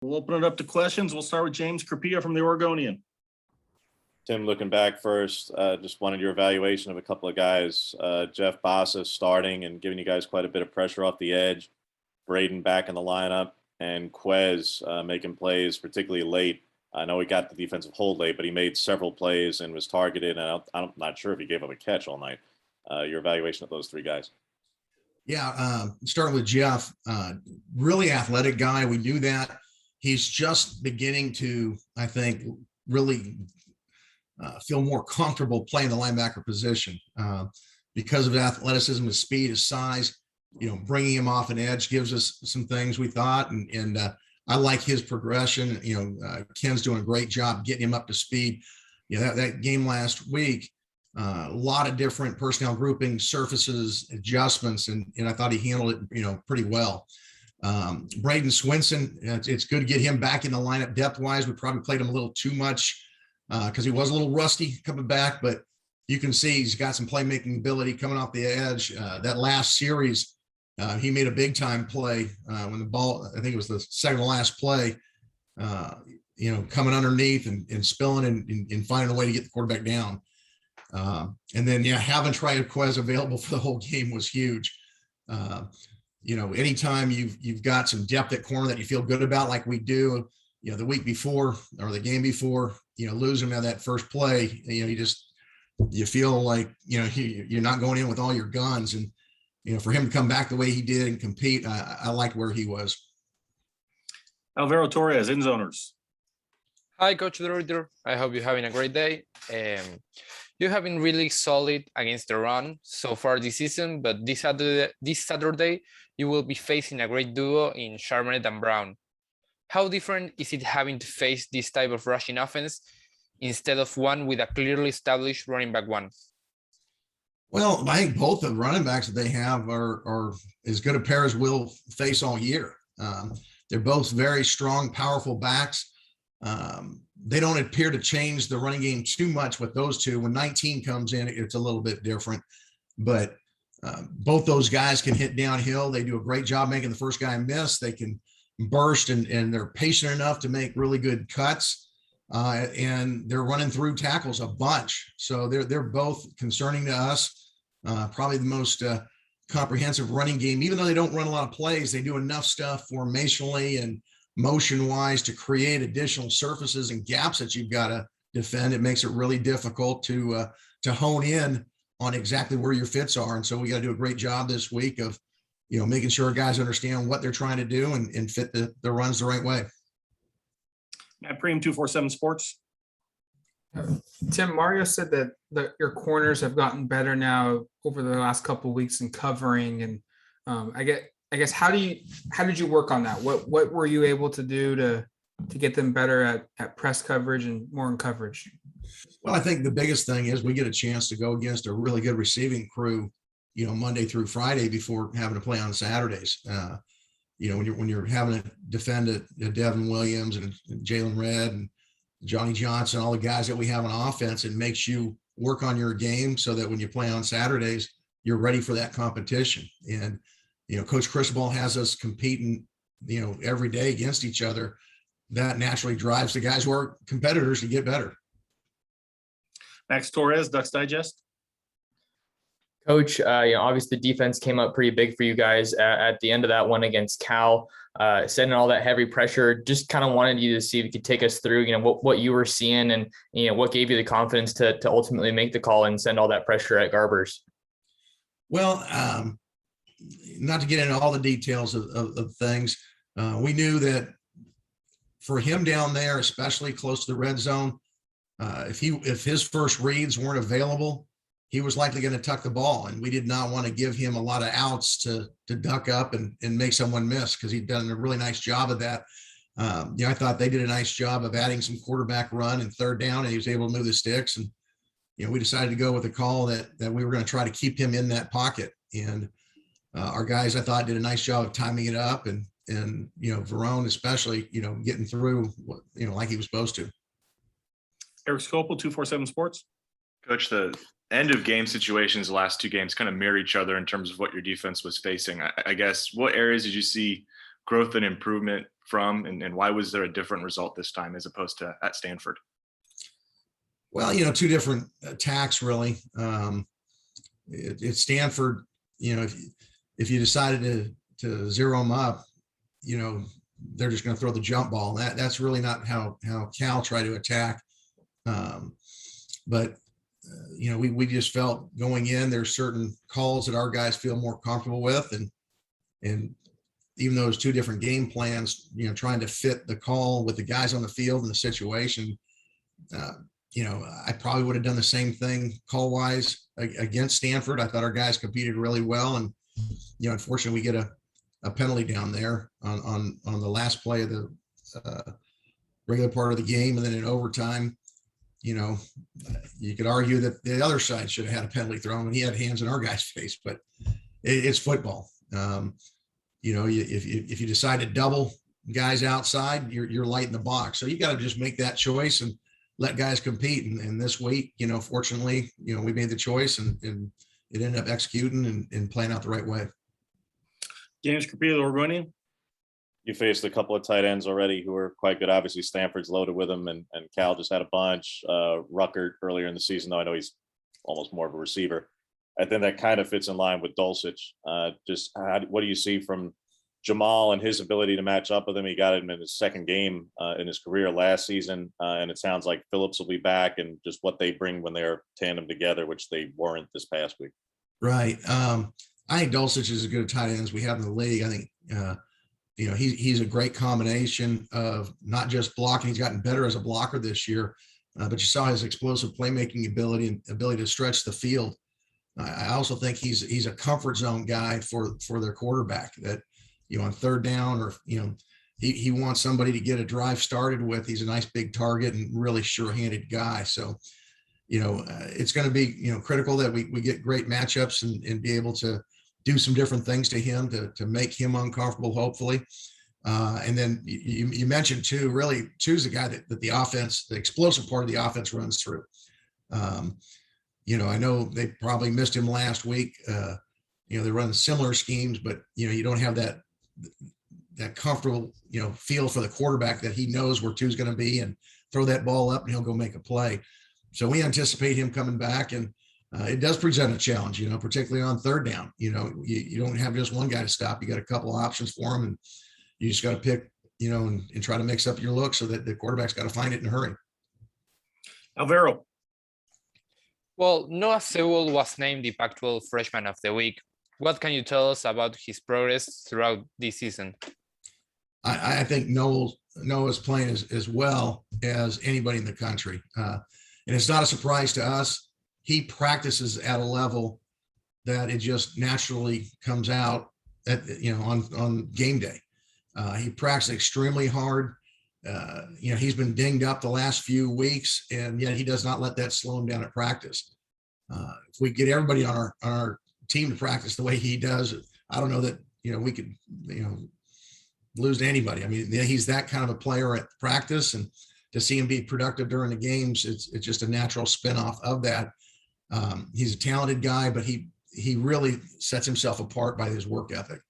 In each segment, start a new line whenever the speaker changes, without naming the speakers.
We'll open it up to questions. We'll start with James Carpia from the Oregonian.
Tim, looking back first, just wanted your evaluation of a couple of guys. Jeff Bassa starting and giving you guys quite a bit of pressure off the edge. Braden back in the lineup, and Quez making plays, particularly late. I know he got the defensive hold late, but he made several plays and was targeted. And I'm not sure if he gave up a catch all night. Your evaluation of those three guys.
Yeah, starting with Jeff, really athletic guy. We knew that. He's just beginning to, I think, really feel more comfortable playing the linebacker position because of athleticism, his speed, his size. You know, bringing him off an edge gives us some things we thought, and I like his progression. You know, Ken's doing a great job getting him up to speed. You know, that game last week, a lot of different personnel grouping, surfaces, adjustments, and I thought he handled it, you know, pretty well. Braden Swenson, it's good to get him back in the lineup depth-wise. We probably played him a little too much because he was a little rusty coming back, but you can see he's got some playmaking ability coming off the edge. That last series, he made a big-time play when the ball, I think it was the second to last play, you know, coming underneath and spilling and finding a way to get the quarterback down. And then, yeah, having Quez available for the whole game was huge. You know, anytime you've got some depth at corner that you feel good about, like we do, you know, the week before or the game before, you know, losing at that first play, you know, you feel like, you know, you're not going in with all your guns. And, you know, for him to come back the way he did and compete, I liked where he was.
Alvaro Torres, in zoners.
Hi, Coach DeRuyter. I hope you're having a great day. You have been really solid against the run so far this season, but this Saturday you will be facing a great duo in Charmanet and Brown. How different is it having to face this type of rushing offense instead of one with a clearly established running back one?
Well, I think both the running backs that they have are as good a pair as we'll face all year. They're both very strong, powerful backs. They don't appear to change the running game too much with those two. When 19 comes in, it's a little bit different, but both those guys can hit downhill. They do a great job making the first guy miss. They can burst and they're patient enough to make really good cuts. And they're running through tackles a bunch. So they're both concerning to us. Probably the most comprehensive running game. Even though they don't run a lot of plays, they do enough stuff formationally and motion wise to create additional surfaces and gaps that you've got to defend. It makes it really difficult to hone in on exactly where your fits are. And so we got to do a great job this week of, you know, making sure guys understand what they're trying to do and fit the runs the right way.
Matt Preem, 247 Sports.
Tim, Mario said that your corners have gotten better now over the last couple of weeks in covering. And I guess how did you work on that? What were you able to do to get them better at press coverage and more in coverage?
Well, I think the biggest thing is we get a chance to go against a really good receiving crew, you know, Monday through Friday before having to play on Saturdays. You know, when you're having to defend Devin Williams and Jalen Redd and Johnny Johnson, all the guys that we have on offense, it makes you work on your game so that when you play on Saturdays, you're ready for that competition. And, you know, Coach Cristobal has us competing, you know, every day against each other. That naturally drives the guys who are competitors to get better.
Max Torres, Ducks Digest.
Coach, obviously the defense came up pretty big for you guys at the end of that one against Cal, sending all that heavy pressure. Just kind of wanted you to see if you could take us through, you know, what you were seeing and, you know, what gave you the confidence to ultimately make the call and send all that pressure at Garbers.
Well, not to get into all the details of things, we knew that for him down there, especially close to the red zone, if his first reads weren't available, he was likely going to tuck the ball, and we did not want to give him a lot of outs to duck up and make someone miss, because he'd done a really nice job of that. You know, I thought they did a nice job of adding some quarterback run and third down, and he was able to move the sticks. And, you know, we decided to go with a call that we were going to try to keep him in that pocket. And our guys, I thought, did a nice job of timing it up, and you know, Verone especially, you know, getting through, you know, like he was supposed to.
Eric Scopel, 247 Sports.
Coach, the end of game situations, the last two games kind of mirror each other in terms of what your defense was facing. I guess, what areas did you see growth and improvement from, and why was there a different result this time as opposed to at Stanford?
Well, two different attacks really. At Stanford, if you decided to zero them up, they're just going to throw the jump ball. That's really not how Cal tried to attack. But we just felt going in, there's certain calls that our guys feel more comfortable with, and even though it's two different game plans, trying to fit the call with the guys on the field and the situation. I probably would have done the same thing call wise against Stanford. I thought our guys competed really well, and unfortunately we get a penalty down there on the last play of the regular part of the game, and then in overtime, you could argue that the other side should have had a penalty thrown when he had hands in our guy's face, but it's football. If you decide to double guys outside, you're light in the box, so you got to just make that choice and let guys compete. And this week, fortunately, we made the choice and it ended up executing and playing out the right way.
James Capilla, the Oregonian.
You faced a couple of tight ends already who are quite good. Obviously, Stanford's loaded with them, and Cal just had a bunch. Ruckert earlier in the season, though I know he's almost more of a receiver. I think that kind of fits in line with Dulcich. What do you see from Jamal and his ability to match up with him? He got him in his second game in his career last season, and it sounds like Phillips will be back, and just what they bring when they're tandem together, which they weren't this past week.
Right. I think Dulcich is as good a tight end as we have in the league. I think he's a great combination of not just blocking. He's gotten better as a blocker this year, but you saw his explosive playmaking ability and ability to stretch the field. I also think he's a comfort zone guy for their quarterback that, on third down, or, he wants somebody to get a drive started with. He's a nice big target and really sure-handed guy. So, it's going to be, critical that we get great matchups and be able to do some different things to him to make him uncomfortable, hopefully. And then you mentioned too, really choose a guy that the offense, the explosive part of the offense runs through. I know they probably missed him last week. They run similar schemes, but you don't have that comfortable, feel for the quarterback that he knows where two's going to be and throw that ball up and he'll go make a play. So we anticipate him coming back, and it does present a challenge, particularly on third down. You don't have just one guy to stop. You got a couple of options for him, and you just got to pick, and try to mix up your look so that the quarterback's got to find it in a hurry.
Alvaro.
Well, Noah Sewell was named the Pac-12 Freshman of the Week. What can you tell us about his progress throughout this season?
I think Noah's playing as well as anybody in the country. And it's not a surprise to us. He practices at a level that it just naturally comes out on game day. He practices extremely hard. He's been dinged up the last few weeks, and yet he does not let that slow him down at practice. If we get everybody on our team to practice the way he does, I don't know that, we could, lose to anybody. I mean, he's that kind of a player at practice, and to see him be productive during the games, it's just a natural spinoff of that. He's a talented guy, but he really sets himself apart by his work ethic.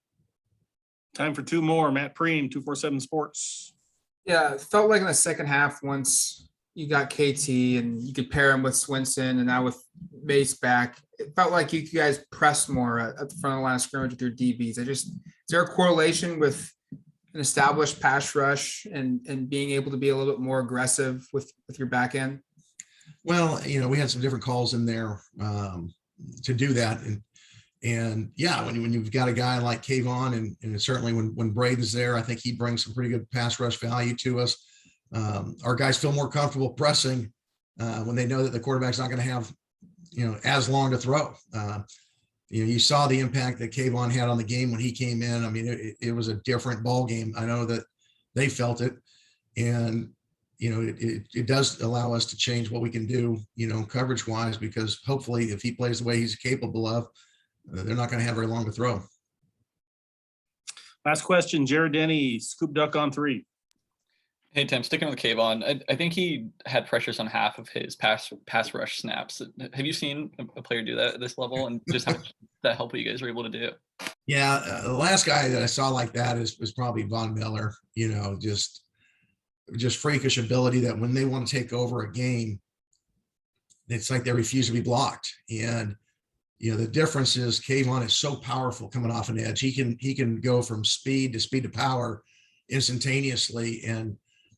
Time for two more. Matt Preem, 247 Sports.
Yeah, it felt like in the second half, once you got KT and you could pair him with Swenson and now with Mace back, it felt like you guys pressed more at the front of the line of scrimmage with your DBs. Is there a correlation with an established pass rush and being able to be a little bit more aggressive with your back end?
Well, we had some different calls in there to do that. And yeah, when you've got a guy like Kayvon and certainly when Braden's there, I think he brings some pretty good pass rush value to us. Our guys feel more comfortable pressing when they know that the quarterback's not going to have, as long to throw. You saw the impact that Kayvon had on the game when he came in. I mean, it was a different ball game. I know that they felt it, and it does allow us to change what we can do, coverage wise, because hopefully if he plays the way he's capable of, they're not going to have very long to throw.
Last question, Jared Denny, Scoop Duck on 3.
Hey, Tim, sticking with Kayvon, I think he had pressures on half of his pass rush snaps. Have you seen a player do that at this level, and just how much that help what you guys were able to do?
Yeah, the last guy that I saw like that was probably Von Miller. You know, just freakish ability that when they want to take over a game, it's like they refuse to be blocked. And you know, the difference is Kayvon is so powerful coming off an edge. He can go from speed to power instantaneously, and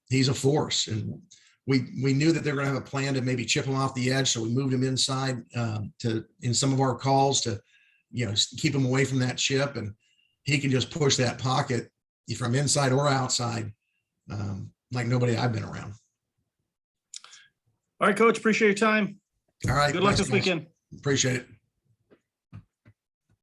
he's a force. And we knew that they were going to have a plan to maybe chip him off the edge, so we moved him inside in some of our calls to, you know, keep him away from that chip, and he can just push that pocket from inside or outside like nobody I've been around.
All right, Coach, appreciate your time.
All right.
Good luck
thanks,
this
guys.
weekend.
Appreciate it.